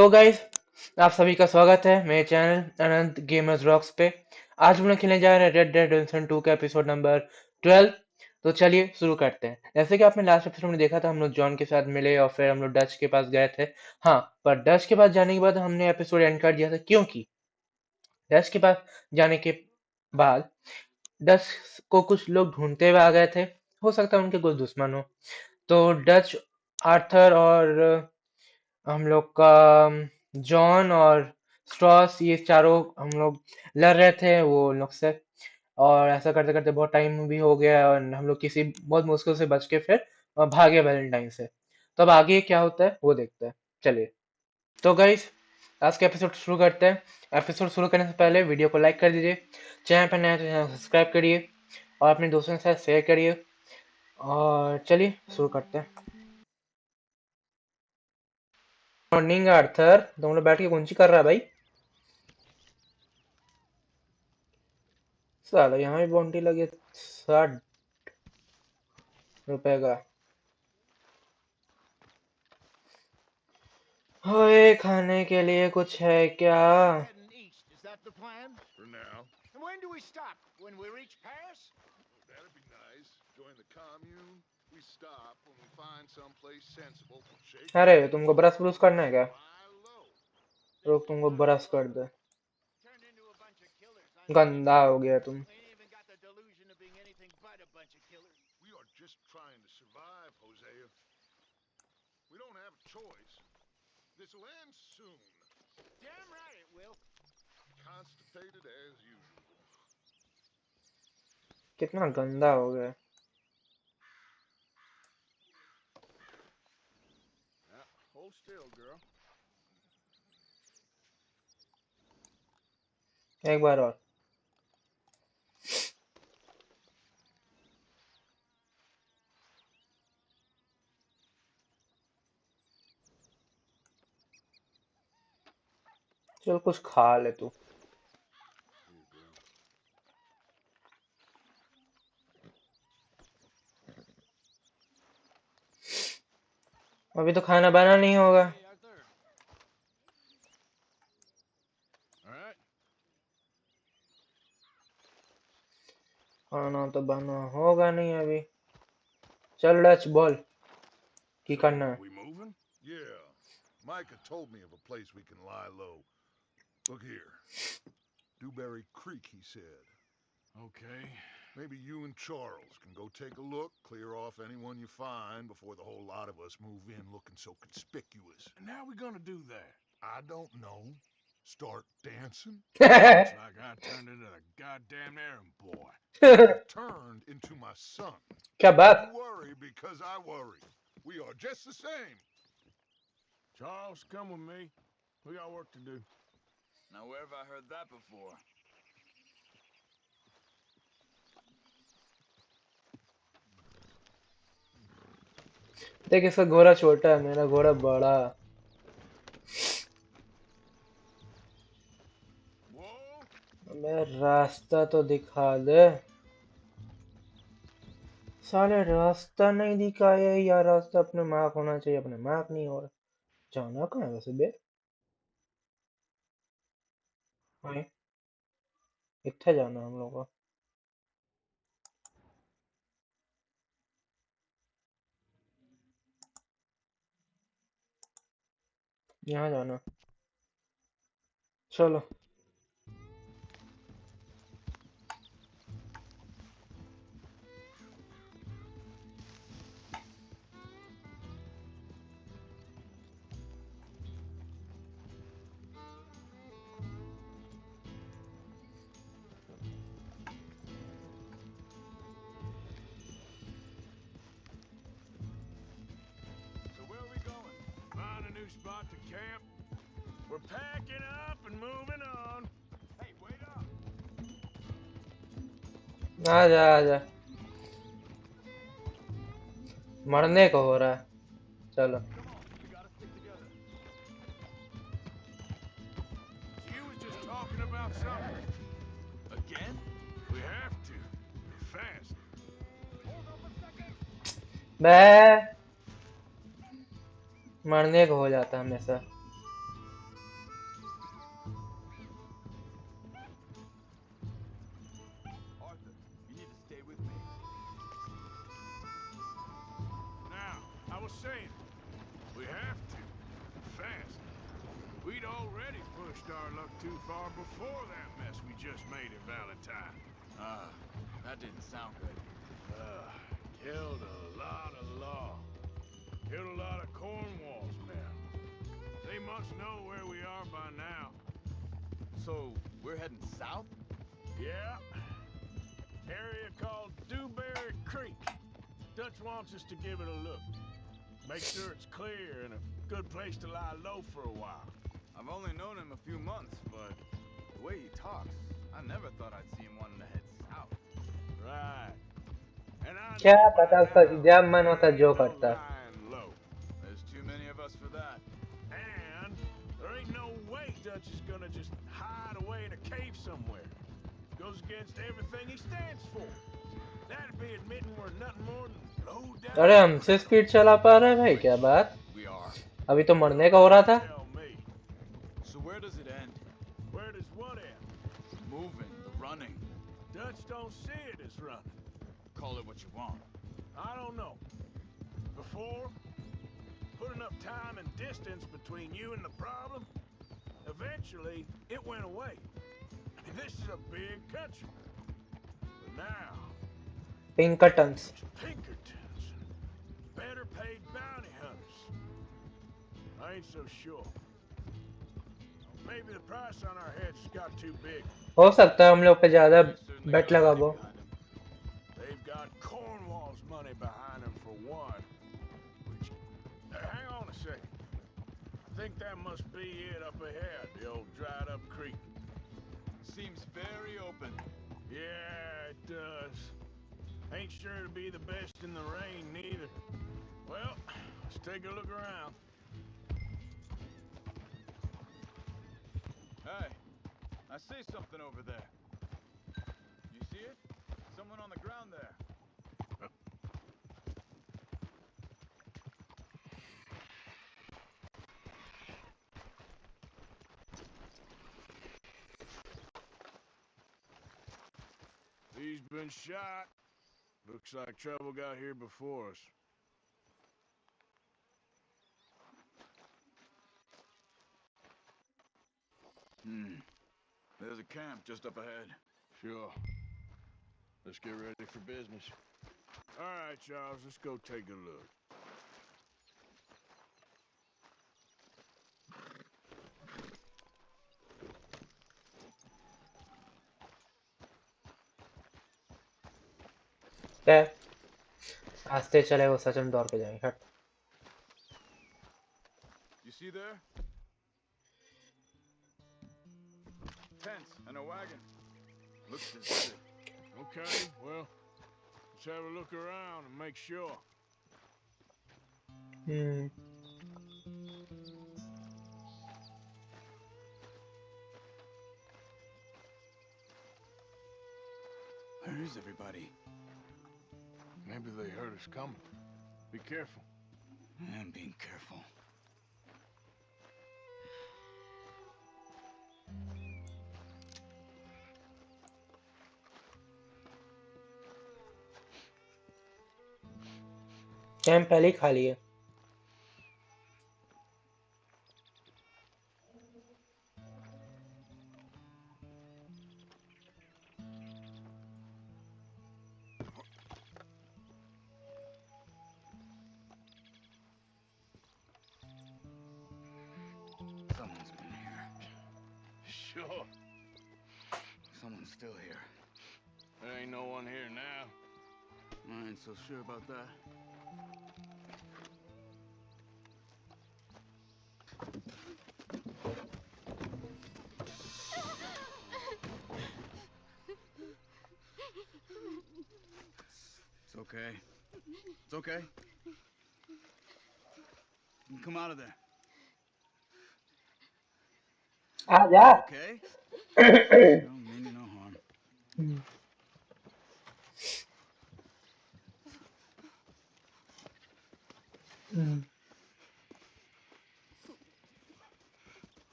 तो गाइस, आप सभी का स्वागत है मेरे चैनल अनंत गेमर्स रॉक्स पे। आज हम लोग खेलने जा रहे हैं रेड डेड रिडेम्पशन 2 का एपिसोड नंबर 12। तो चलिए शुरू करते हैं। जैसे कि आपने लास्ट एपिसोड में देखा था, हम लोग जॉन के साथ मिले और फिर हम लोग डच के पास गए थे। हाँ, पर डच के पास जाने के बाद हमने एपिसोड एंड कर दिया था, क्योंकि डच के पास जाने के बाद डच को कुछ लोग ढूंढते हुए आ गए थे। हो सकता है उनके कुछ दुश्मन हो। तो डच, आर्थर और हम लोग का जॉन और स्ट्रॉस, ये चारों हम लोग लड़ रहे थे वो लोग से। और ऐसा करते करते बहुत टाइम भी हो गया और हम लोग किसी बहुत मुश्किल से बच के फिर भागे वैलेंटाइन से। तो अब आगे क्या होता है वो देखते हैं। चलिए, तो गाइस, आज का एपिसोड शुरू करते हैं। एपिसोड शुरू करने से पहले वीडियो को लाइक कर दीजिए, चैनल पर नया तो चैनल सब्सक्राइब करिए और अपने दोस्तों के साथ शेयर करिए। और चलिए शुरू करते हैं। मॉर्निंग आर्थर, तुम लोग बैठ के कौन सी कर रहा है भाई? साला यहाँ भी बाउंड्री लगे 60 रुपए का। ओए, खाने के लिए कुछ है क्या? Heading east, is that the plan? For now. And when do we stop? When we reach Paris? Oh, that'd be nice. Join the commune. We stop when we find someplace sensible. Shake अरे, hands. तुमको brush brush करना है क्या? Lie low. रुक, तुमको brush कर दे। Turned into a bunch of killers, huh? गंदा हो गया तुम। We ain't even got the delusion of being anything but a bunch of killers. We are just trying to survive, Hosea. We don't have a choice. This'll end soon. Damn right it will. Constipated as usual. कितना गंदा हो गया। Yeah, hold still, girl. एक बार और। चल कुछ खा ले तू। Here, girl. अभी तो खाना बना नहीं होगा। Hey, Arthur. All right. खाना तो बना होगा नहीं अभी। चल डच, बोल की So, करना है। we moving? Yeah. Micah told me of a place we can lie low. Look here. Dewberry Creek, he said. Okay. Maybe you and Charles can go take a look, clear off anyone you find before the whole lot of us move in looking so conspicuous. And how we gonna do that? I don't know. Start dancing? Looks like I turned into the goddamn errand boy. You turned into my son. क्या बात? You worry because I worry. We are just the same. Charles, come with me. We got work to do. Now where have I heard that before? देख, इसका घोड़ा छोटा है, मेरा घोड़ा बड़ा। Whoa! मैं रास्ता तो दिखा दे। साले रास्ता नहीं दिखाया यार। रास्ता अपने मार्क होना चाहिए, अपने मार्क नहीं हो रहा। जाना कहाँ है वैसे बे? हाँ, इतना जाना हम लोग को। यहाँ जाना। चलो। So where are we going? Find a new spot to camp. We're packing up and moving on. Hey, wait up! आजा आजा, मरने को हो रहा है। चलो। Come on, we gotta stick together. You was just talking about something. Again? We have to. Fast. Hold up a second. बे, मरने को हो जाता है हमेशा। saying. We have to. Fast. We'd already pushed our luck too far before that mess we just made in Valentine. That didn't sound good. Killed a lot of law. Killed a lot of Cornwall's men. They must know where we are by now. So, we're heading south? Yeah. Area called Dewberry Creek. Dutch wants us to give it a look. Make sure it's clear and a good place to lie low for a while. I've only known him a few months, but the way he talks, I never thought I'd see him wanting to head south. Right. And I क्या know by पता उसका now, जब मन होता there जो ain't no करता। lying low. There's too many of us for that. And there ain't no way Dutch is gonna just hide away in a cave somewhere. Goes against everything he stands for. That'd be admitting we're nothing more than low down. अरे हमसे speed चला पा रहा है भाई, क्या बात। We are. अभी तो मरने का हो रहा था। Tell me. So where does it end? Where does what end? Moving, the running. Dutch don't see it as running. Call it what you want. I don't know. Before, put enough time and distance between you and the problem, eventually it went away. I mean, this is a big country. But now, Pinkertons. Pinkertons, better paid bounty hunters. I ain't so sure. Maybe the price on our heads got too big. हो सकता है हम लोग पे ज्यादा They certainly bat got लगा money वो। behind him. They've got Cornwall's money behind them for one. Which, hang on a second. I think that must be it up ahead, the old dried up creek. Seems very open. Yeah, it does. Ain't sure to be the best in the rain, neither. Well, let's take a look around. Hey, I see something over there. You see it? Someone on the ground there. He's been shot. Looks like trouble got here before us. There's a camp just up ahead. Sure. Let's get ready for business. All right, Charles, let's go take a look. क्या आस्ते चले वो सच में दौड़ के जाएंगे। हट। You see there? Tents and a wagon. Looks deserted. Okay, well, let's have a look around and make sure. Where is everybody? Maybe they heard us coming. Be careful. I'm being careful. Camp पहले ही खाली है। Someone's been here. Sure. Someone's still here. There ain't no one here now. I ain't so sure about that. It's okay. It's okay. You can come out of there. आ जा। Okay? Don't mean you no harm.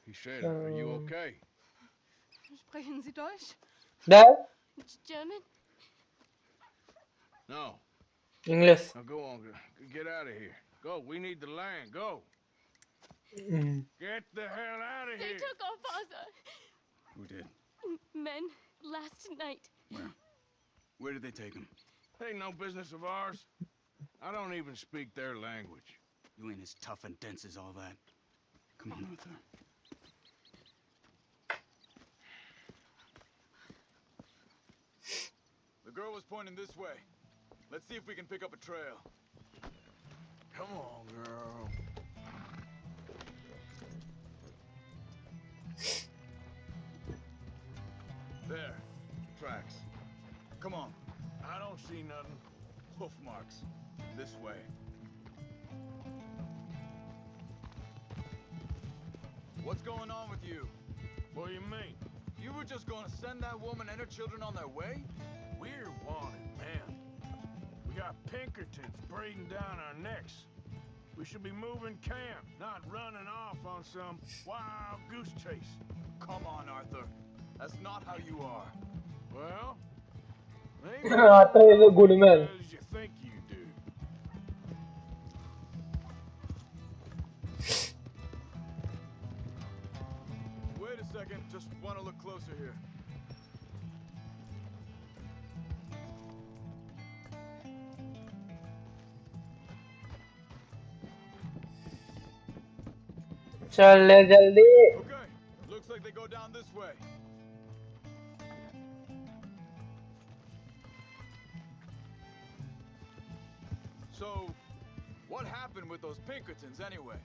He said, are you okay? Sprechen Sie Deutsch? No. German? No. English. Now go on. Get out of here. Go. We need the land. Go. Get the hell out of They here. took off Ozza. Who did? Men last night. Where? Where did they take him? Ain't no business of ours. I don't even speak their language. You ain't as tough and dense as all that. Come on, Arthur. The girl was pointing this way. Let's see if we can pick up a trail. Come on, girl. There. Tracks. Come on. I don't see nothing. Hoof marks. This way. What's going on with you? What do you mean? You were just going to send that woman and her children on their way? We're wanted, man. We got Pinkertons breathing down our necks. We should be moving camp, not running off on some wild goose chase. Come on, Arthur. That's not how you are. Well, maybe Arthur is a good man. as you think you do. Wait a second. Just want to look closer here. चल ले जल्दी। Okay. Looks like they go down this way. So, what happened with those Pinkertons anyway?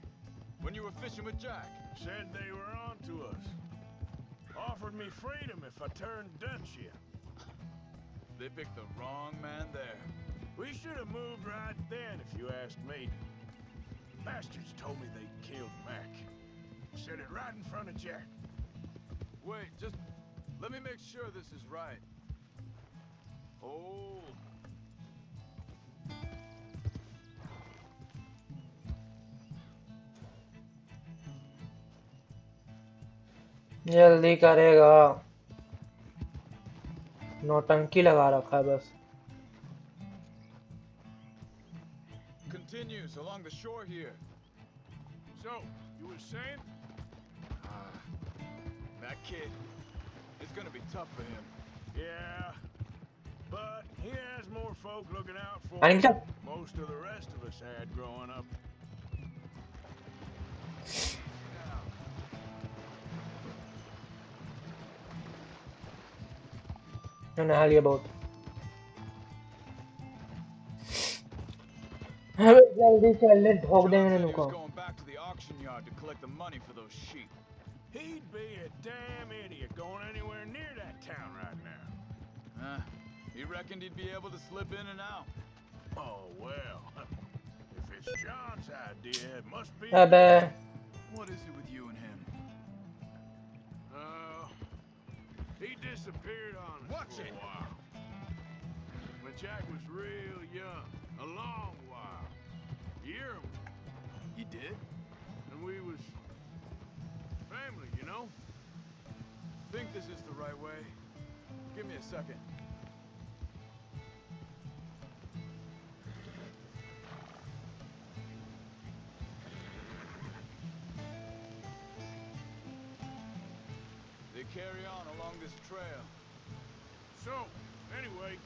When you were fishing with Jack? Said they were on to us. Offered me freedom if I turned Dutch here. They picked the wrong man there. We should have moved right then, if you asked me. Bastards told me they killed Mac. Said it right in front of Jack. Wait, just let me make sure this is right. Oh. जल्दी करेगा। नौटंकी लगा रखा है बस। Continues along the shore here. So, you were saying? That kid, it's gonna be tough for him. Yeah. But he has more folk looking out for आने him की चल। than most of the rest of us had growing up. नहा लिया बहुत। अबे जल्दी चल ले, ठोक John देंगे said he इनको। was going back to the auction yard to collect the money for those sheep. He'd be a damn idiot going anywhere near that town right now. He reckoned he'd be able to slip in and out. Oh, well. If it's John's idea, it must be... अबे What is it with you and him? He disappeared on us Watch for it. a while. When Jack was real young. A long while. Year or He did? and we was family, you know? Think this is the right way? Give me a second. They carry on along this trail. So, anyway,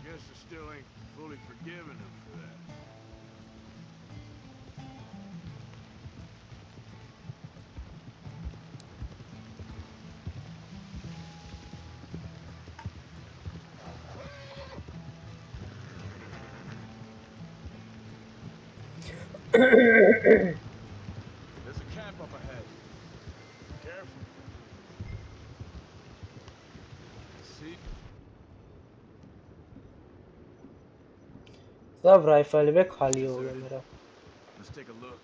guess I still ain't fully forgiven him for that. There's a camp up ahead. Careful. See? सब rifle भी खाली हो गया मेरा। Let's take a look.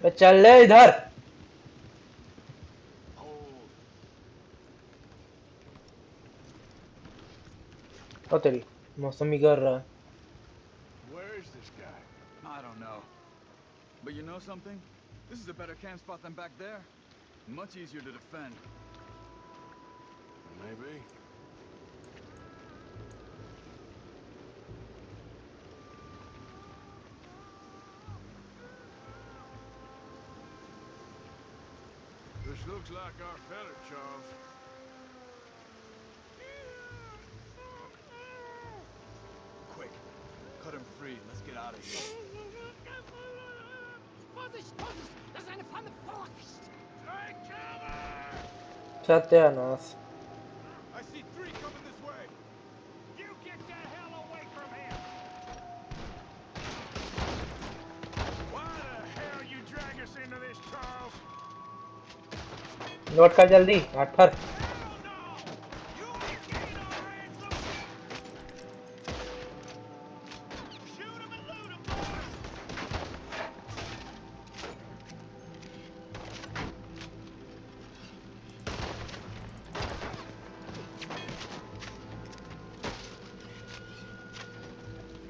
अबे चल ले इधर। Hold. ओ तेरी मौसम बिगड़ रहा है। Where is this guy? I don't know. But you know something? This is a better camp spot than back there. Much easier to defend. Maybe. This looks like our fella, Charles. Quick, cut him free and let's get out of here. Vorsicht, Vorsicht! Das ist eine Pfanne! Vorsicht! Take cover! Satyanas. I see 3 coming this way. You get the hell away from him! Why the hell you drag us into this, Charles? Note कर जल्दी 8 Hell no! You ain't getting our ransom! Shoot him and loot him, boys!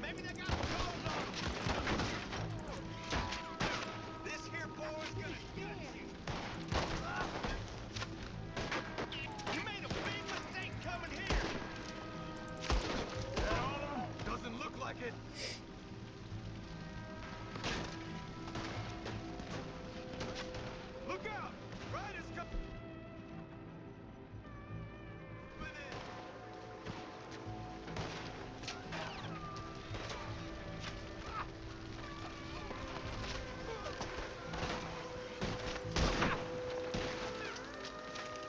Maybe they got clothes on them. This here boy's gonna gut you. You made a big mistake coming here. That all of them? Doesn't look like it. Look out! Riders coming in.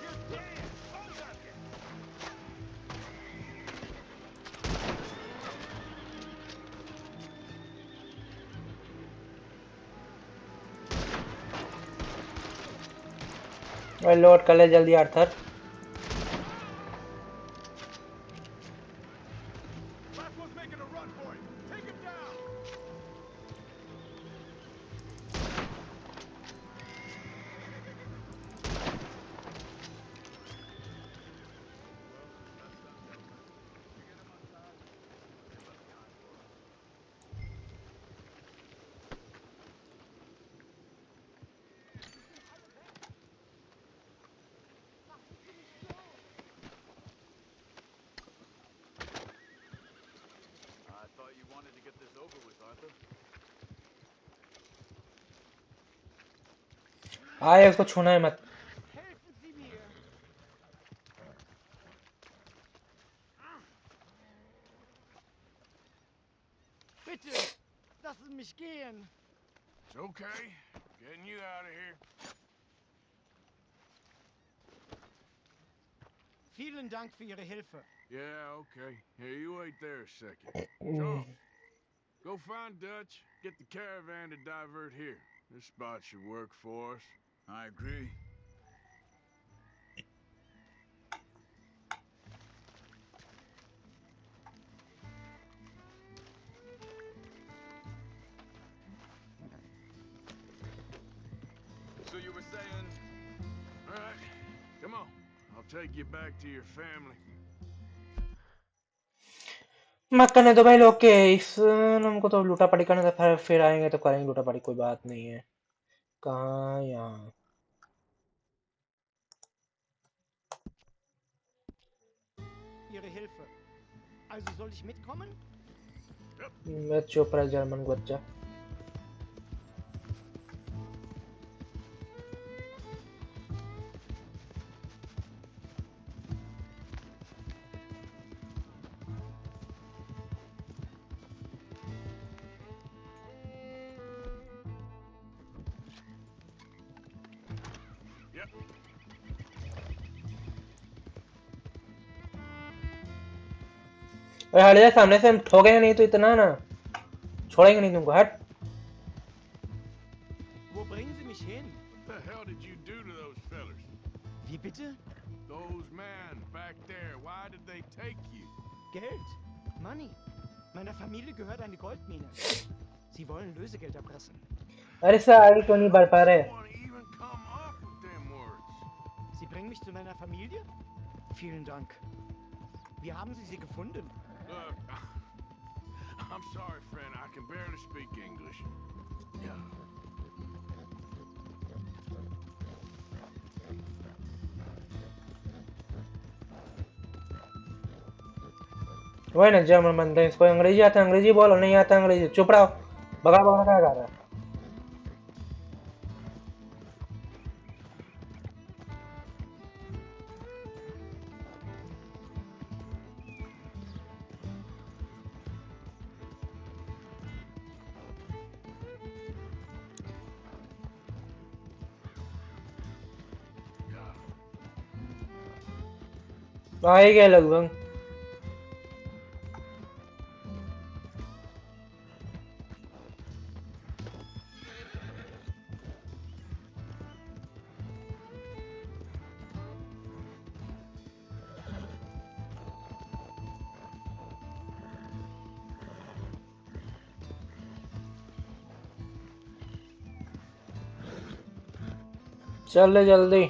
You're dead, both of you. Load कर ले जल्दी Arthur Last one's making a run for it. Take him down. I thought you wanted to get this over with, Arthur. आए उसको छूना है मत Helfen Sie mir. Bitte, lassen Sie mich gehen. It's okay. Getting you out of here. Vielen Dank für Ihre Hilfe. Yeah, okay. Here, you wait there a second. Charles, go find Dutch. Get the caravan to divert here. This spot should work for us. I agree. So you were saying? All right, come on. I'll take you back to your family. मत करने दो भाई लोग के इस हमको तो लूटा पड़ी करने था फिर आएंगे तो करेंगे लूटा पड़ी कोई बात नहीं है कहाँ यहाँ Ihre Hilfe. Also soll ich mitkommen? मैं चुप रहा जर्मन बच्चा Yep. अरे हट जा सामने से हम ठोकेंगे नहीं तो इतना ना छोड़ेंगे नहीं तुमको हट Wo bringen Sie mich hin? What the hell did you do to those fellers? Wie bitte? Those men back there, why did they take you? Geld. Money. Meiner Familie gehört eine Goldmine. Sie wollen Lösegeld erpressen. अरे सारी क्यों नहीं बढ़ पा रहे No one even come up with them words. Sie bringen mich zu meiner Familie? Vielen Dank. Wie haben Sie sie gefunden? Look, I'm sorry, friend. I can barely speak English. Yeah. वही ना German बनते हैं, इसको अंग्रेजी आता है अंग्रेजी बोलो, नहीं आता अंग्रेजी चुप रहो, बगा बगा क्या कर रहा है। आ ही गया लगभग। चल ले जल्दी।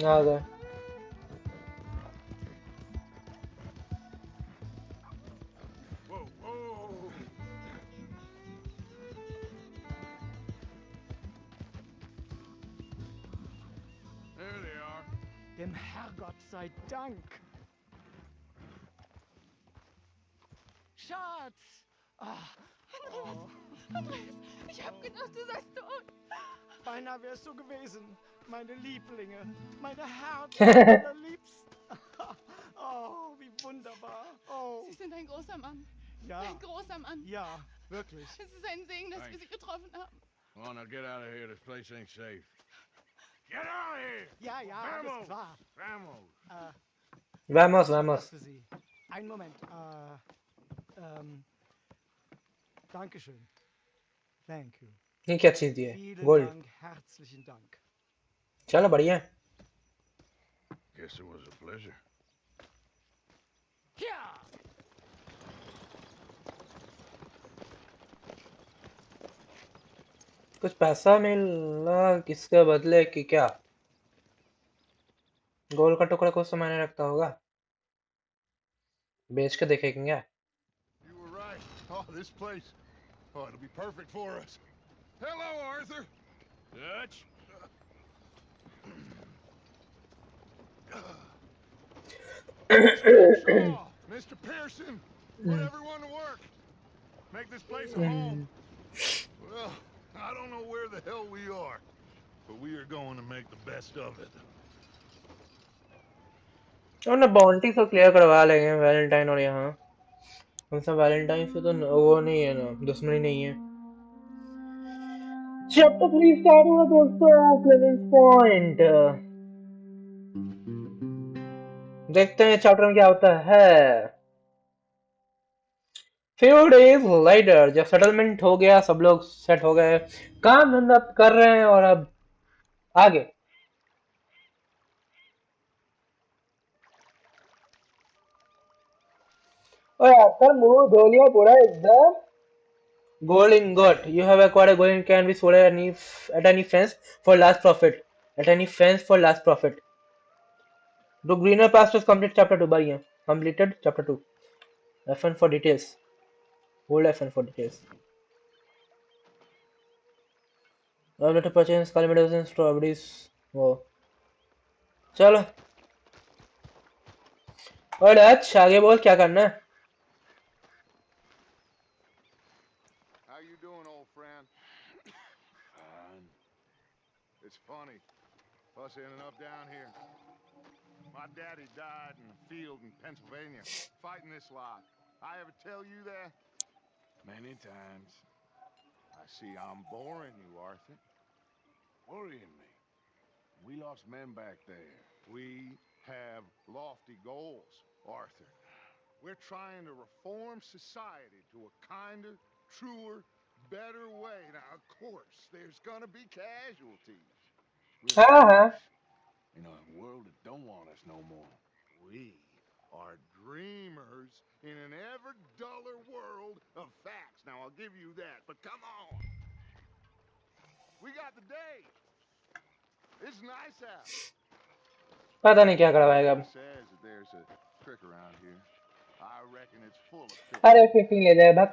आ गए। Whoa, whoa! There they are. Dem Herrgott sei Dank. Schatz! Ah, oh, Andreas, ich hab gedacht, du seist tot. beinahe wärst du gewesen. Meine Lieblinge, meine Herzallerliebsten. Oh, wie wunderbar. Oh, Sie sind ein großer Mann. ja, Ein großer Mann. ja, wirklich. Es ist ein Segen, dass wir Thanks. Sie getroffen haben. Come on, now get out of here. This place ain't safe. Get out of here! Ja, ja, alles Vamos! klar. Vamos! Vamos, Was vamos. für Sie. Einen Moment. Dankeschön. Thank you. ये क्या चीज दी है? Vielen gold. Dank, herzlichen Dank. चलो बढ़िया है। Guess it was a pleasure. Ja! कुछ पैसा मिला किसके बदले कि क्या? गोल्ड का टुकड़ा कुछ तो मायने रखता होगा, बेच के देखेंगे क्या? You were right. Oh, this place. Oh, it'll be perfect for us. Hello, Arthur. Dutch? Mr. Shaw, Mr. Pearson, put everyone to work. Make this place a home. Well, I don't know where the hell we are, but we are going to make the best of it. और ना bounty तो clear करवा लेंगे Valentine, और यहाँ हमसे Valentine से तो वो नहीं है ना, दुश्मनी नहीं है। चैप्टर 3 स्टार्ट हुआ दोस्तों, क्लेवेंस पॉइंट। देखते हैं चैप्टर में क्या होता है। फ्यू डेज लेटर, जब सेटलमेंट हो गया, सब लोग सेट हो गए, काम धंधा कर रहे हैं, और अब आगे और आकर मुंह धो लिया पूरा एकदम। Gold ingot. You have acquired a gold can be sold at any fence for last profit. At any fence for last profit. The greener pastures complete chapter 2 बढ़िया. Completed chapter 2. FN for details. Hold FN for details. Now let us purchase calamados and strawberries. वो चलो और अच्छा आगे बोल क्या करना है? How you doing, old friend? Fine. It's funny, us ending up down here. My daddy died in the field in Pennsylvania, fighting this lot. I ever tell you that? Many times. I see I'm boring you, Arthur. Worrying me. We lost men back there. We have lofty goals, Arthur. We're trying to reform society to a kinder, truer, better way. Now, of course, there's gonna be casualties. We're हाँ हाँ dreamers in a world that don't want us no more. We are dreamers in an ever duller world of facts. Now, I'll give you that, but come on. We got the day. It's nice out. पता नहीं क्या करवाएगा अब। It says that there's a creek around here. I reckon it's full of fish. अरे fishing ले जाए भाग।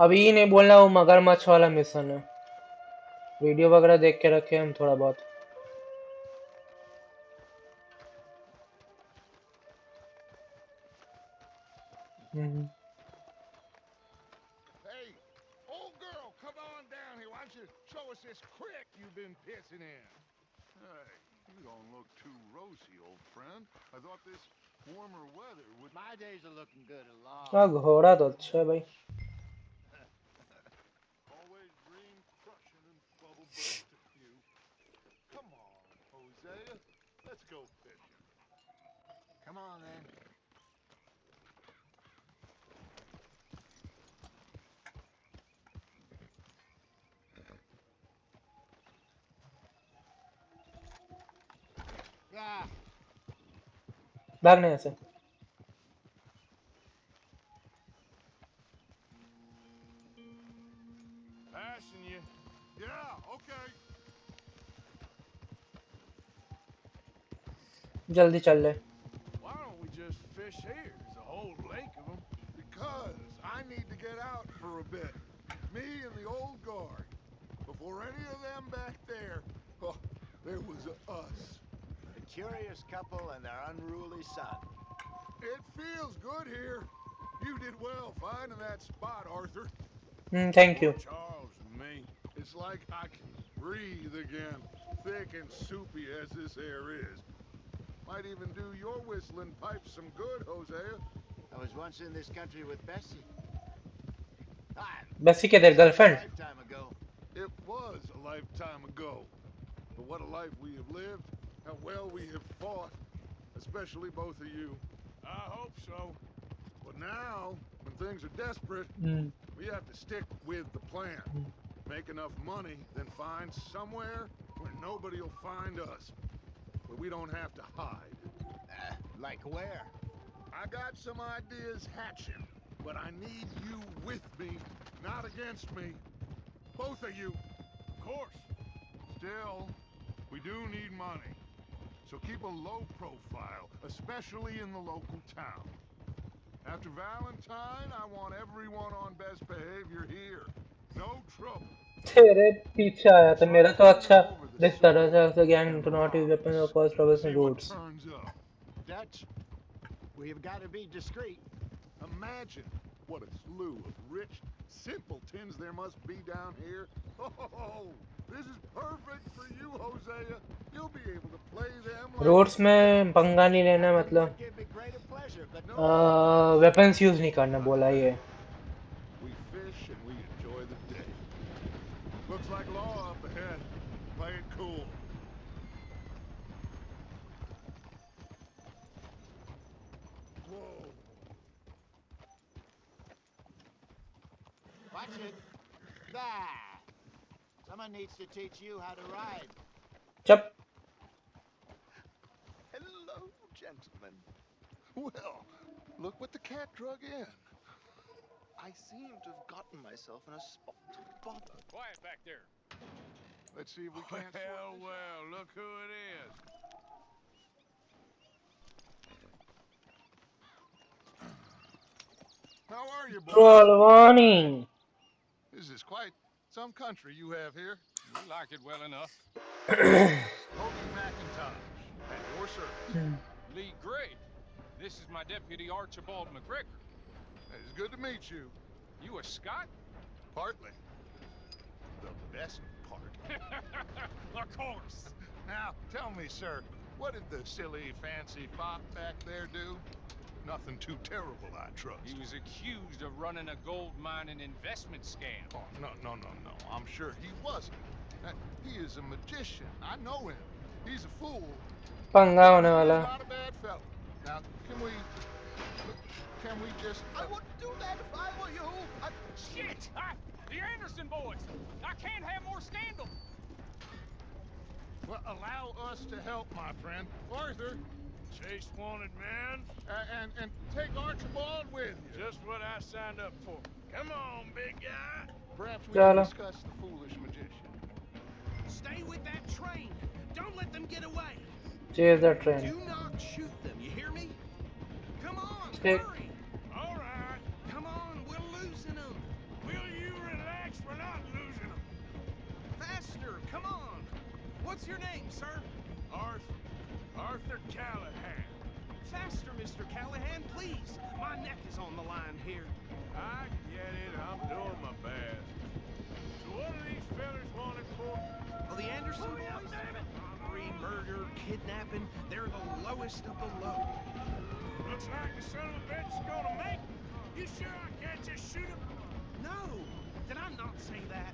अभी ही नहीं बोलना वो मगरमच्छ वाला मिशन है। वीडियो वगैरह देख के रखे हम थोड़ा बहुत। Hey, old girl, come on down here. Why don't you show us this creek you've been pissing in? Hey, you don't look too rosy, old friend. I thought this warmer weather would... My days are looking good along. हाँ घोड़ा तो अच्छा है भाई। Always dream crushing and bubble burst a few. Come on, Hosea. Let's go fishing. Come on then. Yeah. भागने ऐसे। Passing you. Yeah, okay. जल्दी चल ले। Why don't we just fish here? There's a whole lake of them. Because I need to get out for a bit. Me and the old guard. Before any of them back there, oh, there was us. A curious couple and their unruly son. It feels good here. You did well finding that spot, Arthur. Thank you. Poor Charles and me. It's like I can breathe again, thick and soupy as this air is. Might even do your whistling pipes some good, Hosea. I was once in this country with Bessie. बेसी के तेरे girlfriend. A lifetime ago. It was a lifetime ago. But what a life we have lived, how well we have fought, especially both of you. I hope so. But now, when things are desperate, we have to stick with the plan. Make enough money, then find somewhere where nobody will find us. Where we don't have to hide. Like where? I got some ideas hatching, but I need you with me, not against me. Both of you. Of course. Still, we do need money. So keep a low profile, especially in the local town. After Valentine, I want everyone on best behavior here. No trouble. तेरे पीछे आया था मेरा तो अच्छा जिस तरह से ऐसे gang to not use weapons और cause troubles and roots. Dutch, we've got to be discreet. Imagine what a slew of rich simpletons there must be down here. Oh, this is perfect for you, Hosea. You'll be able to play them like रूट्स में पंगा नहीं लेना मतलब Give me greater pleasure, but weapons use नहीं करना बोला ये। we fish and we enjoy the day. Looks like law up ahead. Play it cool. Whoa. watch it. There. Someone needs to teach you how to ride. चुप। Hello, gentlemen. Well, look what the cat drug in. I seem to have gotten myself in a spot to bother. Quiet back there. Let's see if we can't sort Well, this well, look who it is. out. How are you, boys? Troll warning. This is quite some country you have here. We like it well enough. Hoagie McIntosh, at your service. Lee Gray. This is my deputy Archibald McGregor. It's good to meet you. You a Scot? Partly. The best part. Of course. Now, tell me, sir, what did the silly, fancy fop back there do? Nothing too terrible, I trust. He was accused of running a gold mining investment scam. Oh, no. I'm sure he wasn't. He is a magician. I know him. He's a fool. पंगा होने वाला। He's not a bad fellow. Now, can we just... I wouldn't do that if I were you. Shit! The Anderson boys! I can't have more scandal! Well, allow us to help, my friend. Arthur, Chase wanted man? and take Archibald with you. Just what I signed up for. Come on, big guy. Perhaps we can चलो discuss the foolish magician. Stay with that train. Don't let them get away. chase the train. Do not shoot them. You hear me? Come on, ठीक hurry. All right. Come on, we're losing them. Will you relax? We're not losing them. Faster, come on. What's your name, sir? Arthur Callahan. Faster, Mr. Callahan, please. My neck is on the line here. I get it. I'm doing my best. So what are these fellas wanted for? Well, the Anderson Hurry up, boys? damn it! Robbery, murder, kidnapping. They're the lowest of the low. Looks like the son of a bitch is gonna make. You sure I can't just shoot him? No, did I not say that?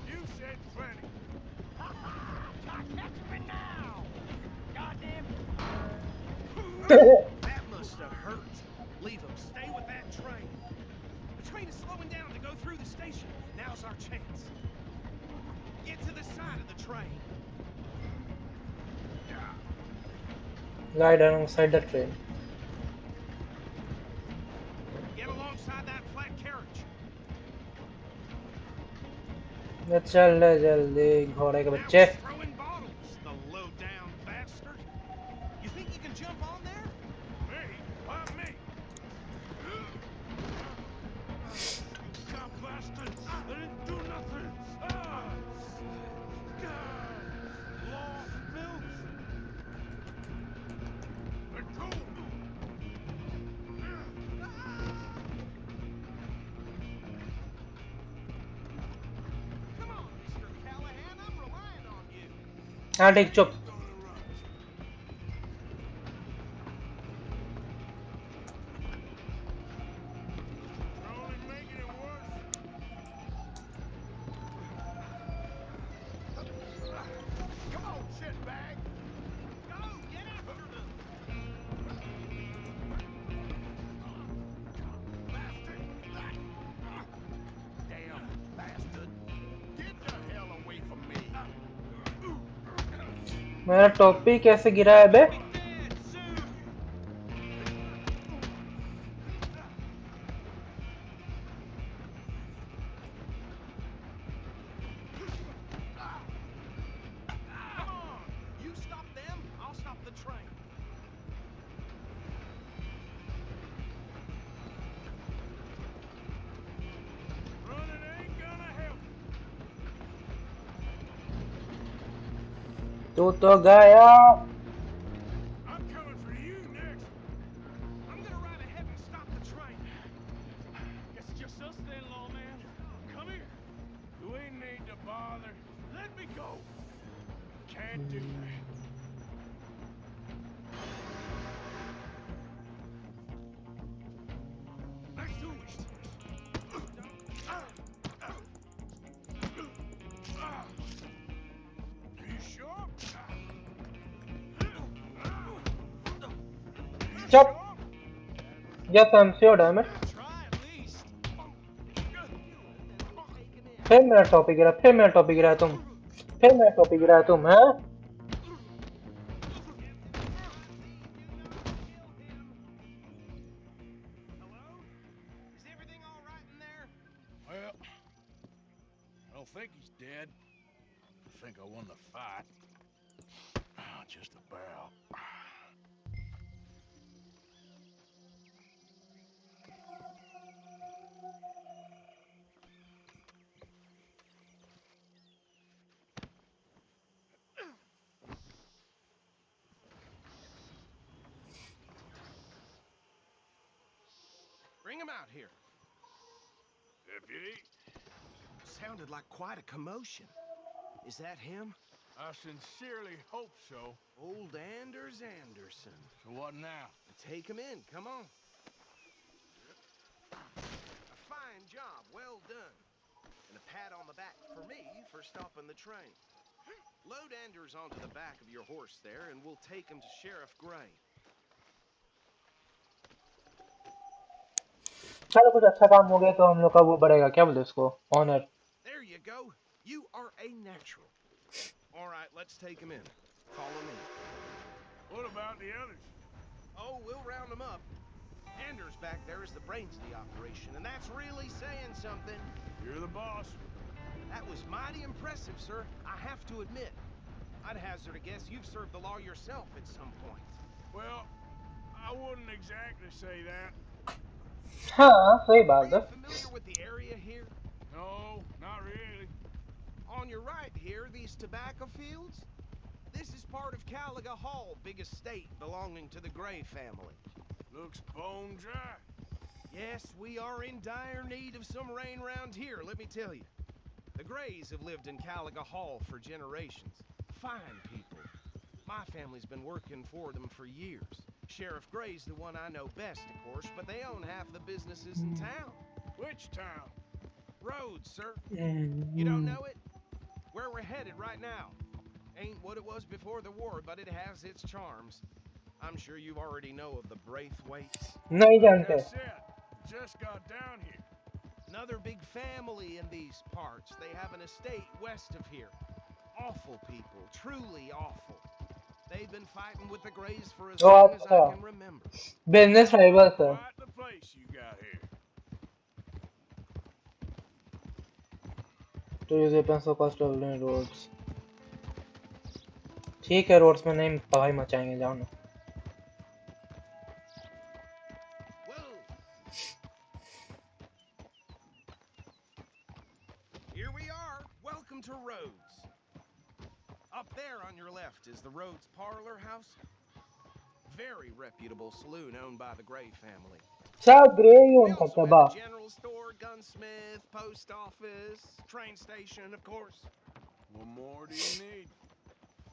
You said plenty. That must have hurt. Leave them. Stay with that train. The train is slowing down to go through the station. Now's our chance. Get to the side of the train. Ride alongside the train. Get alongside that flat carriage. चल जल्दी घोड़े के Now बच्चे. he's throwing bottles, the low-down bastard. You think you can jump on there? Me? Why me? God bastard! I didn't do nothing! Lost pills! Let go! Come on, Mr. Callahan, I'm relying on you. हाँ ठीक चुप. You're only making it worse. Come on, shitbag! Go, get after them. Bastard! Damn bastard! Get the hell away from me! मेरा टॉपी कैसे गिरा है बे? Be dead soon. Come on, you stop them, I'll stop the train. Running ain't gonna help. तू तो गया. I'm coming for you next. I'm gonna ride ahead and stop the train. Guess it's just us then, lawman. Come here. You ain't need to bother. Let me go. Can't do that. Let's do it. You sure? चुप. Yes, I'm sure, damn it. Try at least. फिर मेरा टॉपी गिरा. फिर मेरा टॉपी गिरा तुम. फिर मेरा टॉपी गिरा तुम. हैं? Hello? Is everything all right in there? Well, I don't think he's dead. I think I won the fight. Just about. Bring him out here. Deputy, Sounded like quite a commotion. Is that him? I sincerely hope so. Old Anders Anderson. So what now? Take him in, come on. A fine job, well done. And a pat on the back for me for stopping the train. Load Anders onto the back of your horse there, and we'll take him to Sheriff Gray. चलो कुछ अच्छा काम हो गया तो हम लोग का वो बढ़ेगा. क्या बोलते हैं उसको? Honour. There you go. You are a natural. All right, let's take him in. Follow me. What about the others? Oh, we'll round them up. Anders back there is the brains of the operation, and that's really saying something. You're the boss. That was mighty impressive, sir. I have to admit. I'd hazard a guess you've served the law yourself at some point. Well, I wouldn't exactly say that. हाँ सही Are बात you है. familiar with the area here? No, not really. On your right here, these tobacco fields? This is part of Caliga Hall, big estate belonging to the Gray family. Looks bone dry. Yes, we are in dire need of some rain round here, let me tell you. The Grays have lived in Caliga Hall for generations. Fine people. My family's been working for them for years. Sheriff Gray's the one I know best, of course, but they own half the businesses in town. Which town? Rhodes, sir. You don't know it? Where we're headed right now. Ain't what it was before the war, but it has its charms. I'm sure you already know of the Braithwaites. नहीं Like I जानते. said, just got down here. Another big family in these parts. They have an estate west of here. Awful people, truly awful. They've been fighting with the Grays for as Oh long as I अच्छा. can remember. Business rivals है. Quite the place you got here. To use weapons of cost of roads. ठीक है, roads में नहीं तबाही मचाएंगे, जाओ ना. Whoa! Here we are. Welcome to Rhodes. Up there on your left is the Rhodes Parlor House. Very reputable saloon owned by the Gray family. सब grey he We उनका also have तबाह. a general store, gunsmith, post office, train station, of course. What more do you need?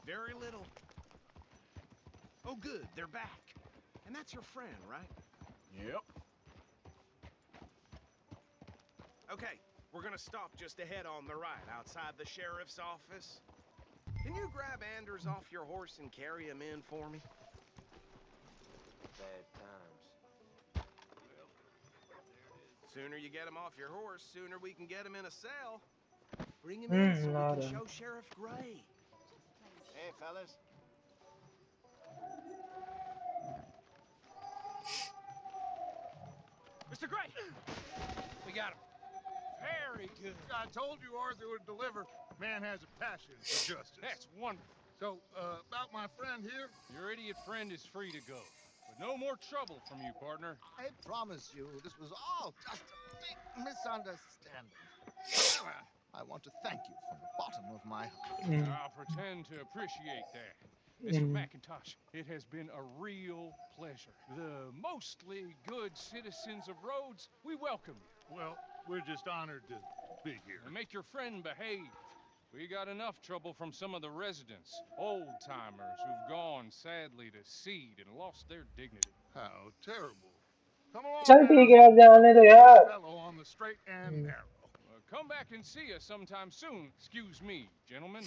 Very little. Oh, good, they're back. And that's your friend, right? Yep. Okay, we're gonna stop just ahead on the right, outside the sheriff's office. Can you grab Anders off your horse and carry him in for me? Bad times. Sooner you get him off your horse, sooner we can get him in a cell. Bring him in so we ला can रहे हैं. show Sheriff Gray. Hey, fellas. Mr. Gray! We got him. Very good. I told you Arthur would deliver. Man has a passion for justice. That's wonderful. So, about my friend here, Your idiot friend is free to go. But no more trouble from you, partner. I promise you, this was all just a big misunderstanding. I want to thank you from the bottom of my heart. I'll pretend to appreciate that. Mr. McIntosh, it has been a real pleasure. The mostly good citizens of Rhodes, we welcome you. well, we're just honored to be here. And make your friend behave. We got enough trouble from some of the residents, old-timers who've gone, sadly, to seed and lost their dignity. How terrible. Come on, चल ठीक है, अब जाने दो यार. fellow on the straight and narrow. Come back and see us sometime soon. Excuse me, gentlemen.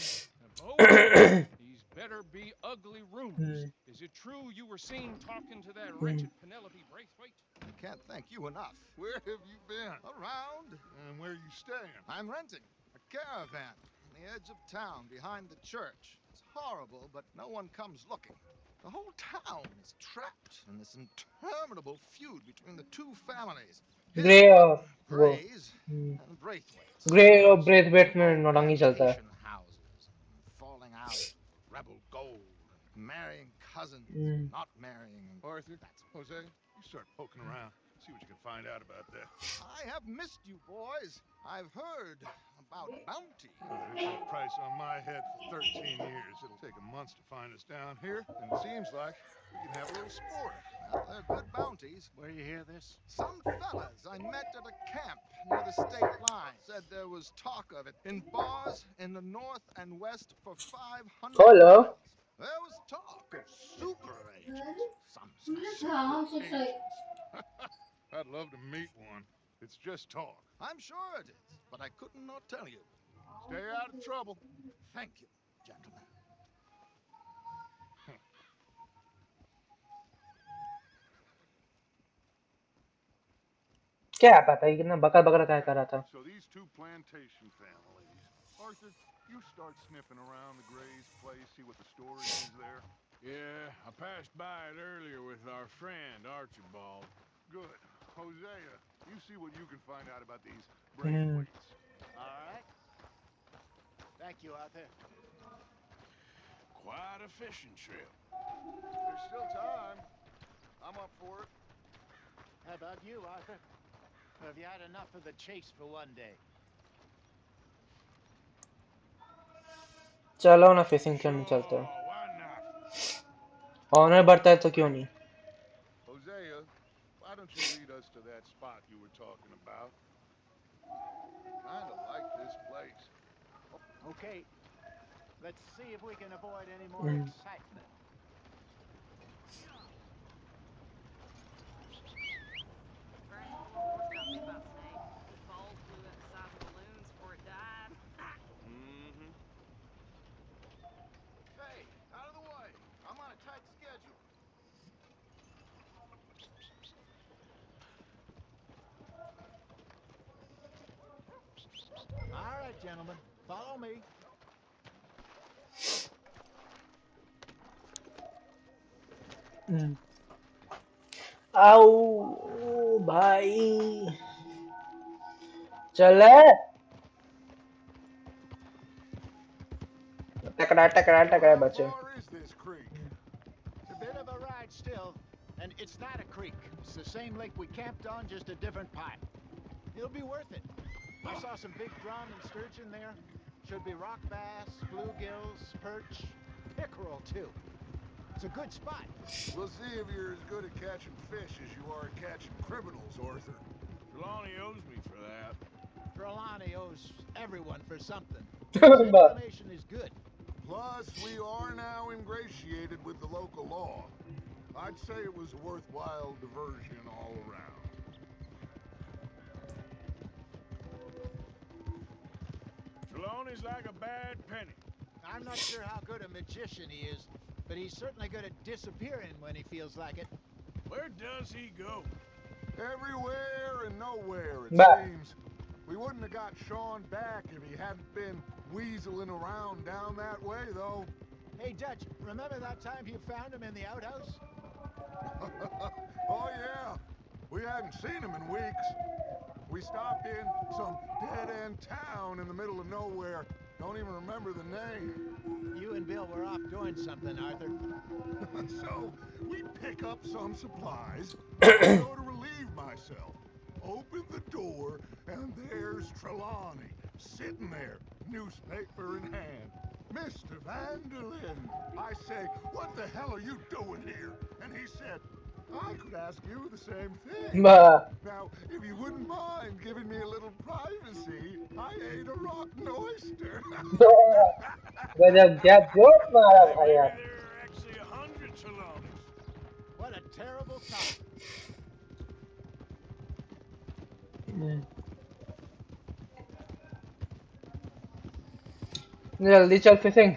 These better be ugly rumors. Is it true you were seen talking to that wretched Penelope Braithwaite? I can't thank you enough. Where have you been? Around, And where are you staying? I'm renting a caravan on the edge of town behind the church. It's horrible, but no one comes looking. The whole town is trapped in this interminable feud between the two families. Grey और वो Grays and Braithwaites. Grey और Brathwaite में नौटंकी चलता है. Plantation houses, and falling out, rebel gold, and marrying cousins, not marrying. Arthur, Jose, you start poking around. See what you can find out about that. I have missed you, boys. I've heard about bounty. There's no price on my head for 13 years. It'll take a month to find us down here, and it seems like we can have a little sport. Well, they're good bounties. Where you hear this? Some fellas I met at a camp near the state line said there was talk of it in bars in the north and west for 500 Hello. miles. There was talk of super agents. Some I'd love to meet one. It's just talk. I'm sure it is, but I couldn't not tell you. Stay out of trouble. Thank you, gentlemen. क्या पता है कितना बकर बकर क्या कर रहा था. So these two plantation families. Arthur, you start sniffing around the Gray's place, see what the story is there. Yeah, I passed by it earlier with our friend Archibald. Good. Hosea, you see what you can find out about these Hmm. braithwaites. All right. Thank you, Arthur. Quite a fishing trip. There's still time. I'm up for it. How about you, Arthur? Have you had enough of the chase for one day? चलो ना fishing करने Sure, चलते हैं why not? Honour बढ़ता है तो क्यों नहीं Hosea, why don't you lead us to that spot you were talking about? Kinda like this place. Okay. Let's see if we can avoid any more Hmm. excitement. Friend full of horse got bit by a snake. His balls blew up the size of balloons before it died. Mm-hmm. Hey, out of the way. I'm on a tight schedule. All right, gentlemen. Follow me. आओ भाई चले टकरा टकरा So टकरा how बचे far is this creek? It's a bit of a ride still. And it's not a creek. It's the same lake we camped on, just a different part. It'll be worth it. I saw some big drum and sturgeon there. Should be rock bass, bluegills, perch, pickerel too. It's a good spot. We'll see if you're as good at catching fish as you are at catching criminals, Arthur. Trelawney owes me for that. Trelawney owes everyone for something. His information is good. Plus, we are now ingratiated with the local law. I'd say it was a worthwhile diversion all around. Trelawney's like a bad penny. I'm not sure how good a magician he is, but he's certainly good at disappearing when he feels like it. Where does he go? Everywhere and nowhere, it Bah. seems. We wouldn't have got Sean back if he hadn't been weaseling around down that way, though. Hey, Dutch, remember that time you found him in the outhouse? Oh, yeah. We hadn't seen him in weeks. We stopped in some dead-end town in the middle of nowhere. Don't even remember the name. You and Bill were off doing something, Arthur. So, we pick up some supplies. I go to relieve myself. Open the door, and there's Trelawney, sitting there, newspaper in hand. Mr. Vanderlyn. I say, what the hell are you doing here? And he said, I could ask you the same thing. bah Now, if you wouldn't mind giving me a little privacy, I ate a rotten oyster. गजब क्या joke मारा Hey, भाई maybe यार there are actually 100 Trelawneys. What a terrible thought. जल्दी चल fishing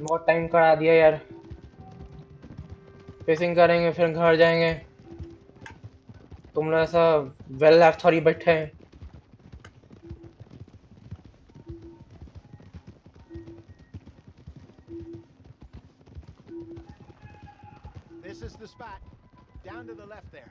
बहुत time करा दिया यार फिशिंग करेंगे फिर घर जाएंगे तुम लोग ऐसा वेल एक्ट थोड़ी बैठे हैं This is the spot. Down to the left there.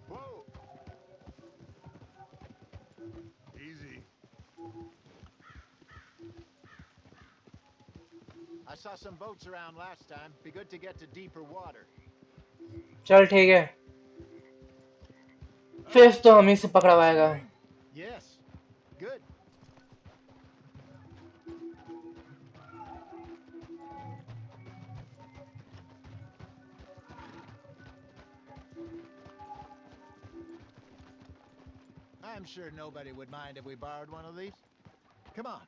Whoa. Easy. I saw some boats around last time. Be good to get to deeper water. चल ठीक है फिश तो हम ही से पकड़वाएगा Yes. Good. I'm sure nobody would mind if we borrowed one of these. Come on.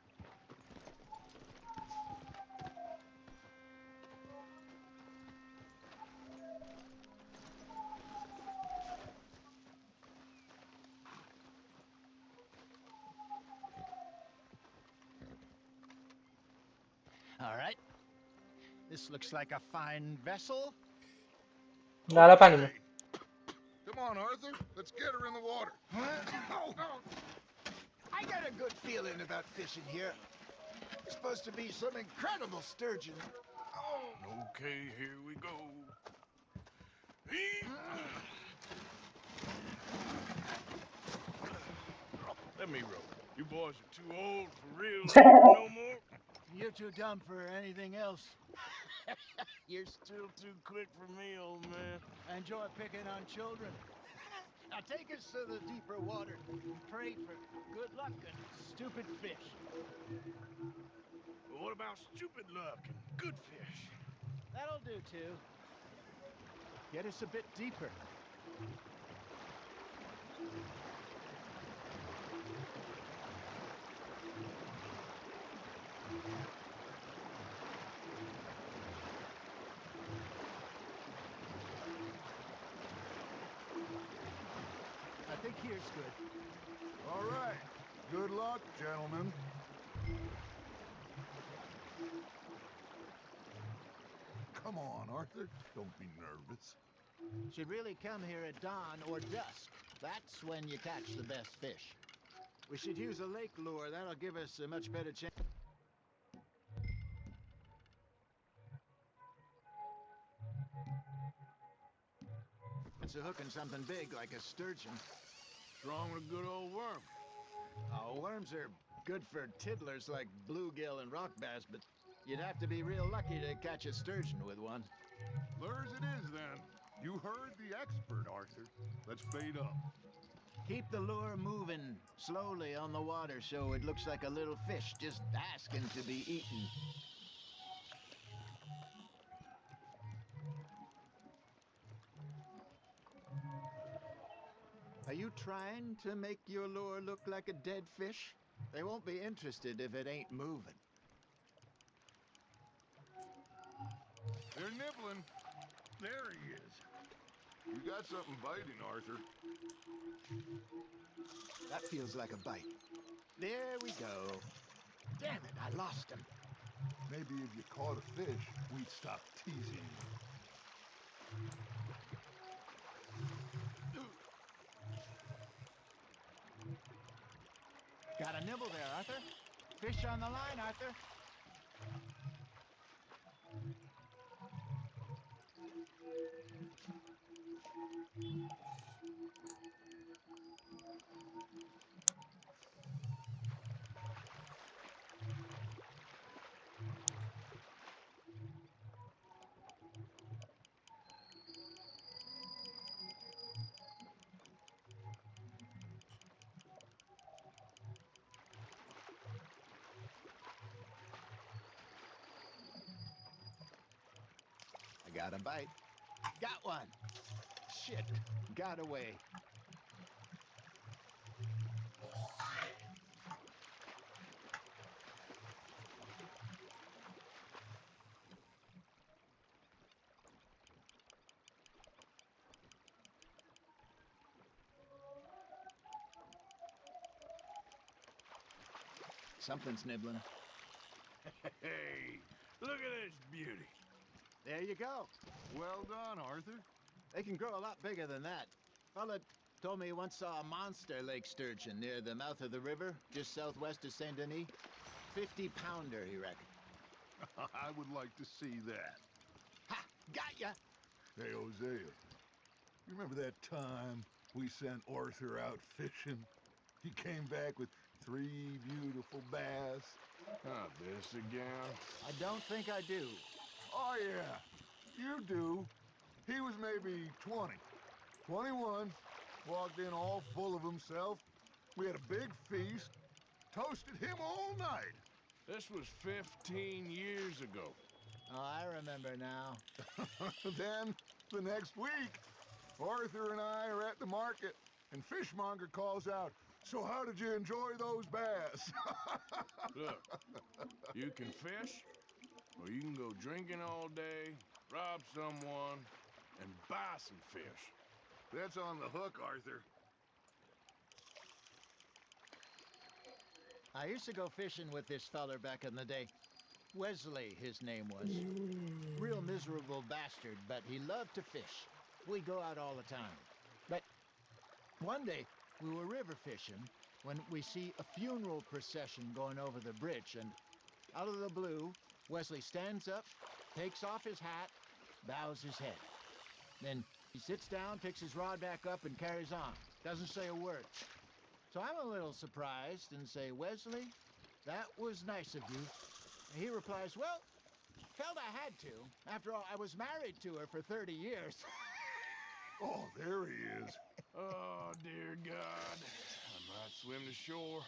All right. This looks like a fine vessel. डाला पानी में. Come on, Arthur. Let's get her in the water. I got a good feeling about fishing here. It's supposed to be some incredible sturgeon. Okay, here we go. Let me row. You boys are too old for real life no more. You're too dumb for anything else. You're still too quick for me, old man. I enjoy picking on children. Now take us to the deeper water. Pray for good luck and stupid fish. But what about stupid luck and good fish? That'll do too. Get us a bit deeper. I think here's good. All right. Good luck, gentlemen. Come on, Arthur. Don't be nervous. Should really come here at dawn or dusk. That's when you catch the best fish. We should use a lake lure. That'll give us a much better chance of hooking something big like a sturgeon. What's wrong with a good old worm? Oh, worms are good for tiddlers like bluegill and rock bass, but you'd have to be real lucky to catch a sturgeon with one. Lures it is, then. You heard the expert, Arthur. Let's bait up. Keep the lure moving slowly on the water so it looks like a little fish just asking to be eaten. Are you trying to make your lure look like a dead fish? They won't be interested if it ain't moving. They're nibbling. There he is. You got something biting, Arthur. That feels like a bite. There we go. Damn it, I lost him. Maybe if you caught a fish, we'd stop teasing you. Got a nibble there, Arthur. Fish on the line, Arthur. I got a bite. Got one. Shit, got away. Something's nibbling. Hey, look at this beauty. There you go. Well done, Arthur. They can grow a lot bigger than that. Fella told me he once saw a monster lake sturgeon near the mouth of the river, just southwest of Saint Denis. 50-pounder, he reckoned. I would like to see that. Ha! Got ya! Hey, Hosea. You remember that time we sent Arthur out fishing? He came back with 3 beautiful bass. Not this again. I don't think I do. Oh, yeah. You do. He was maybe 20. 21. Walked in all full of himself. We had a big feast. Toasted him all night. This was 15 years ago. Oh, I remember now. Then, the next week, Arthur and I are at the market, and Fishmonger calls out, "So how did you enjoy those bass?" Look, you can fish, or you can go drinking all day, rob someone, and buy some fish. That's on the hook, Arthur. I used to go fishing with this feller back in the day. Wesley, his name was. Real miserable bastard, but he loved to fish. We go out all the time. But one day, we were river fishing when we see a funeral procession going over the bridge, and out of the blue, Wesley stands up, takes off his hat, bows his head. Then he sits down, picks his rod back up, and carries on. Doesn't say a word. So I'm a little surprised and say, Wesley, that was nice of you. And he replies, well, felt I had to. After all, I was married to her for 30 years. Oh, there he is. Oh, dear God. I might swim to shore.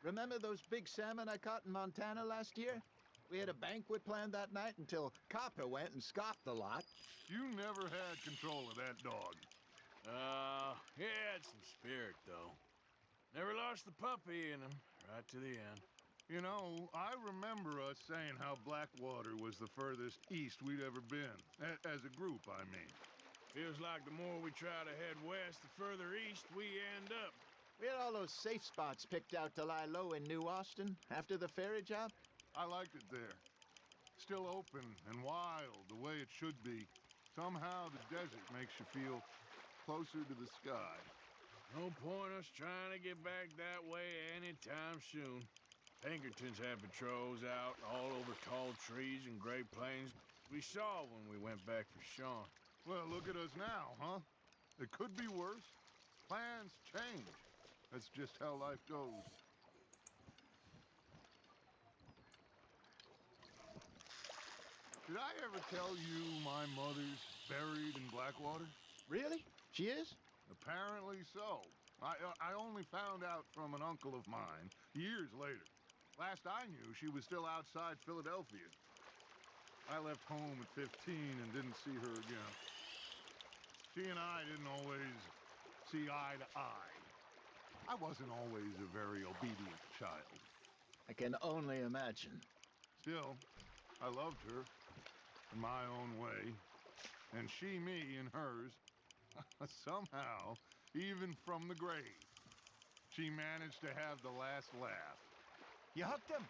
Remember those big salmon I caught in Montana last year? We had a banquet planned that night until Copper went and scoffed the lot. You never had control of that dog. He had some spirit, though. Never lost the puppy in him, right to the end. You know, I remember us saying how Blackwater was the furthest east we'd ever been. As a group, I mean. Feels like the more we try to head west, the further east we end up. We had all those safe spots picked out to lie low in New Austin after the ferry job. I liked it there. Still open and wild, the way it should be. Somehow the desert makes you feel closer to the sky. No point us trying to get back that way anytime soon. Pinkertons had patrols out all over tall trees and Great Plains. We saw when we went back for Sean. Well, look at us now, huh? It could be worse. Plans change. That's just how life goes. Did I ever tell you my mother's buried in Blackwater? Really? She is? Apparently so. I only found out from an uncle of mine years later. Last I knew, she was still outside Philadelphia. I left home at 15 and didn't see her again. She and I didn't always see eye to eye. I wasn't always a very obedient child. I can only imagine. Still, I loved her in my own way, and she me in hers. Somehow, even from the grave, she managed to have the last laugh. You hooked him?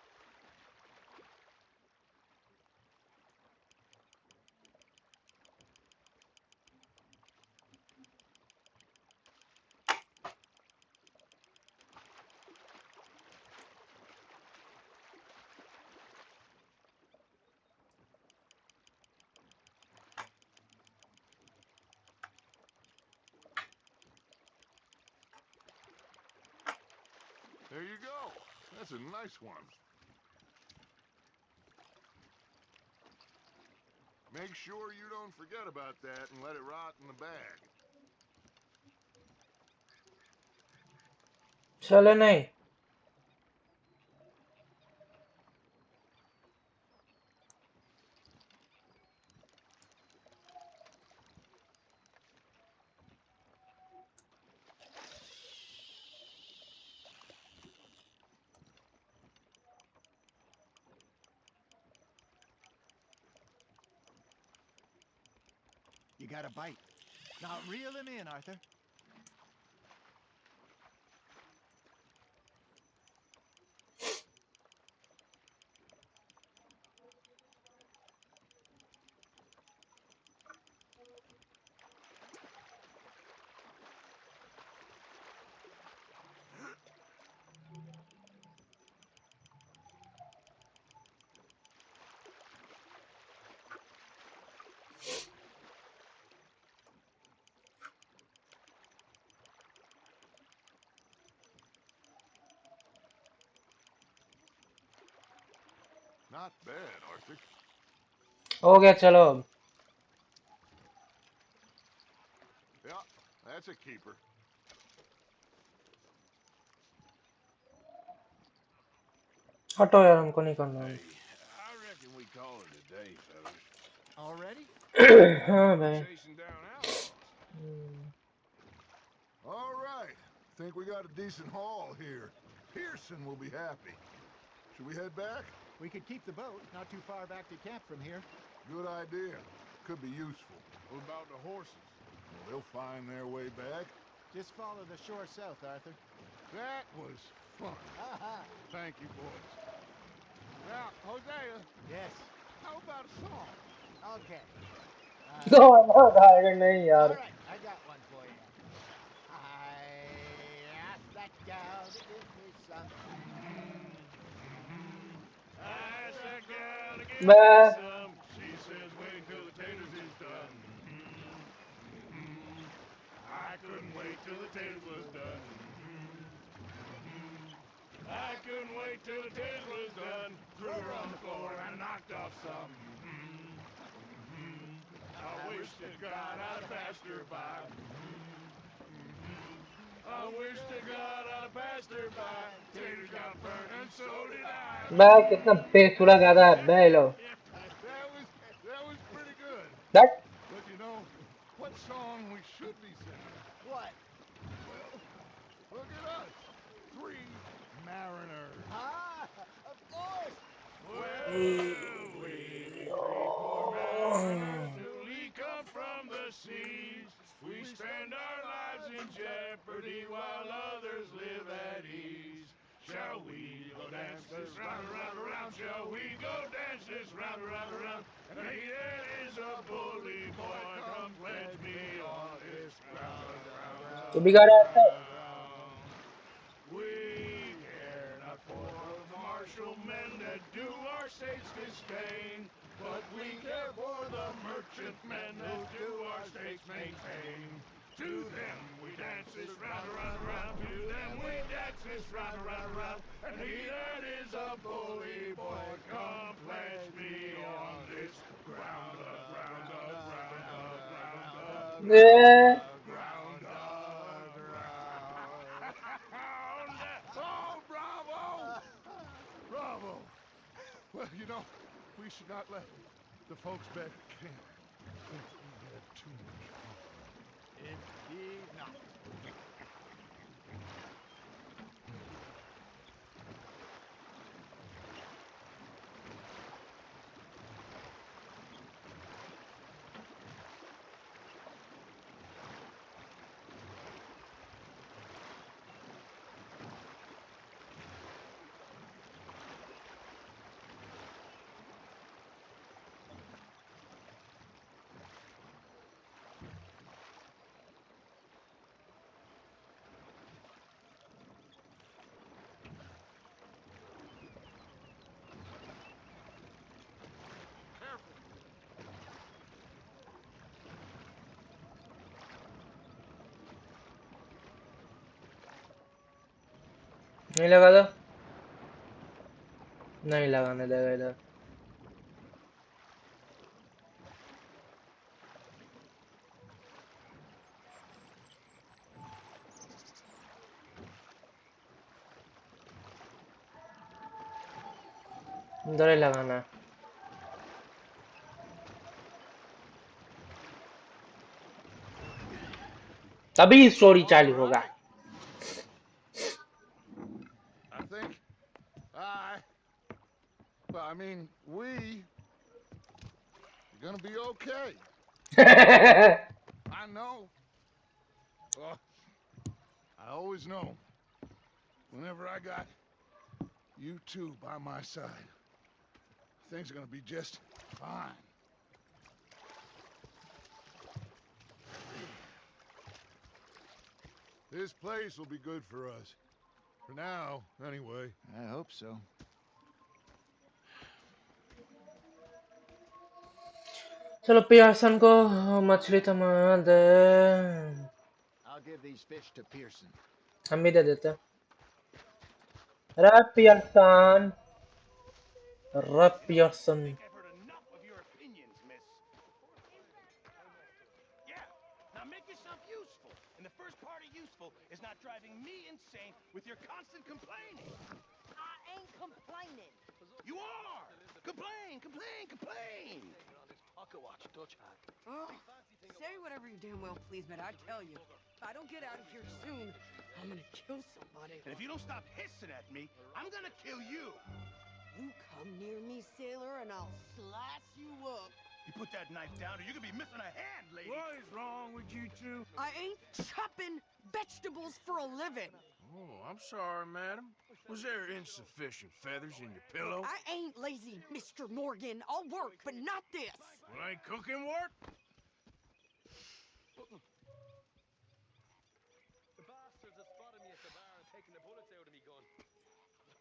There you go. That's a nice one. Make sure you don't forget about that and let it rot in the bag. चलो नहीं. You got a bite. Now reel him in, Arthur. Not bad, Arthur. हो गया चलो अब. Yeah, that's a keeper. हटो यार हमको नहीं करना. Hey, I reckon we call it a day, fellas. Already? हाँ भाई. Chasing down outlaws. All right. Think we got a decent haul here. Pearson will be happy. Should we head back? We could keep the boat not too far back to camp from here. Good idea. Could be useful. What about the horses? Well, they'll find their way back. Just follow the shore south, Arthur. That was fun. Thank you, boys. Now, Hosea, Yes. how about a song? Okay. No, no, नहीं यार. All right, I got one for you. I asked that gal to give me some. I asked that gal to give me मैं some. She says, wait till the taters is done. I couldn't wait till the taters was done. I couldn't wait till the taters was done. Threw her on the floor and I knocked off some. I wish to God I'd have passed her by. I wish to God I'd have passed her by. Taters got burnt and so did I. मैं कितना बेसुरा गाता है मैं लो. That was pretty good. That But you know, what song we should be singing? What? Well, look at us. 3 mariners. Ah, of course. Well, we 3 poor mariners newly come from the seas. We spend our lives in jeopardy while others live at ease. Shall we go dance this round, around, around? Shall we go dance this round, around, around? And he that is a bully boy, come pledge me on this ground, ground, तो बिगाड़ा है. ground. We care not for the martial men that do our state's disdain, but we care for the merchant men that do our state's maintain. To them we dance this round, around, around. To them we dance this round, around, around. And he that is a bully boy, come pledge me on this ground, ground, ground, ground, Yeah. ground, ground. Oh, bravo! Bravo! Well, you know, we should not let the folks back at camp think we had too much fun. Indeed not. नहीं लगा दो. नहीं लगाने देगा इधर. इधर ही लगाना है. तभी स्टोरी चालू होगा. I think I mean, we're gonna be okay. I know. Oh, I always know. Whenever I got you two by my side, things are gonna be just fine. This place will be good for us. For now, anyway. I hope so. चलो Pearson को मछली थमा दे. I'll give these fish to Pearson. हम भी दे देते. अरे Pearson. अरे Pearson. I've heard enough of your opinions, miss. Yeah, now make yourself useful. And the first part of useful is not driving me insane with your constant complaining. I ain't complaining. You are! Complain, complain, complain! Ugh. Say whatever you damn well please, but I tell you, if I don't get out of here soon, I'm gonna kill somebody. And if you don't stop hissing at me, I'm gonna kill you. You come near me, sailor, and I'll slice you up. You put that knife down or you're gonna be missing a hand, lady. What is wrong with you two? I ain't chopping vegetables for a living. Oh, I'm sorry, madam. Was there insufficient feathers in your pillow? I ain't lazy, Mr. Morgan. I'll work, but not this. Well, ain't cooking work? The bastards have spotted me at the bar and taken the bullets out of me gun.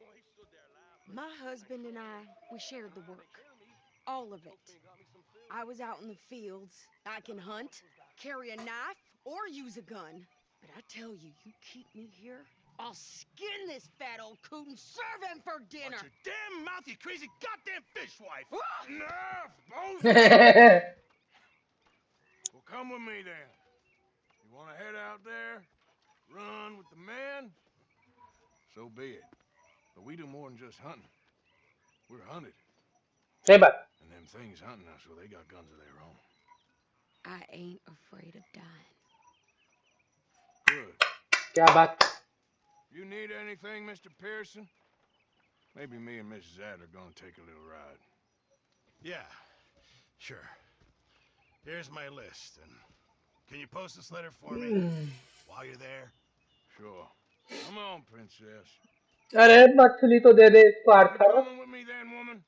So I stood there laughing. My husband and I, we shared the work. All of it. I was out in the fields. I can hunt, carry a knife, or use a gun. But I tell you, you keep me here, I'll skin this fat old coot and serve him for dinner. Watch your damn mouth, you crazy goddamn fishwife! Ah! Enough, both! Well, come with me then. You want to head out there, run with the man? So be it. But we do more than just hunting. We're hunted. सही बात. And them things hunting us, well, they got guns of their own. I ain't afraid of dying. Good. क्या बात. You need anything, Mr. Pearson? Maybe me and Mrs. Adler are gonna take a little ride. Yeah, sure. Here's my list, and can you post this letter for me while you're there? Sure. Come on, princess. अरे मछली तो दे दे इसको You Arthur. coming with me then, woman?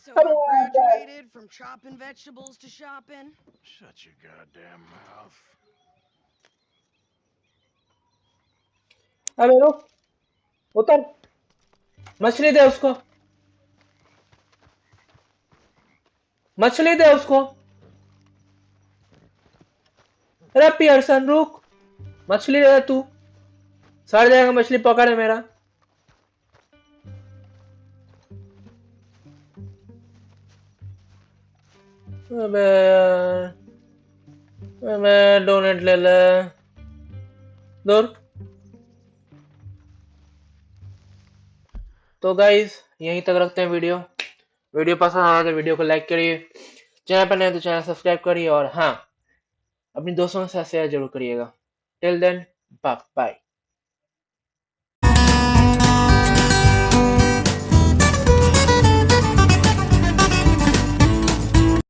So I graduated from chopping vegetables to shopping. Shut your goddamn mouth. अबे रुक. उतर. मछली दे उसको. मछली दे उसको. अरे पियर्सन रुक. मछली दे तू. सड़ जाएगा मछली पकड़े मेरा. अबे मैं डोनेट ले ले. दूर. तो गाइस यहीं तक रखते हैं वीडियो. वीडियो पसंद आया तो वीडियो को लाइक करिए. चैनल पर नए तो चैनल सब्सक्राइब करिए और हाँ अपने दोस्तों के साथ शेयर जरूर करिएगा. Till then bye bye.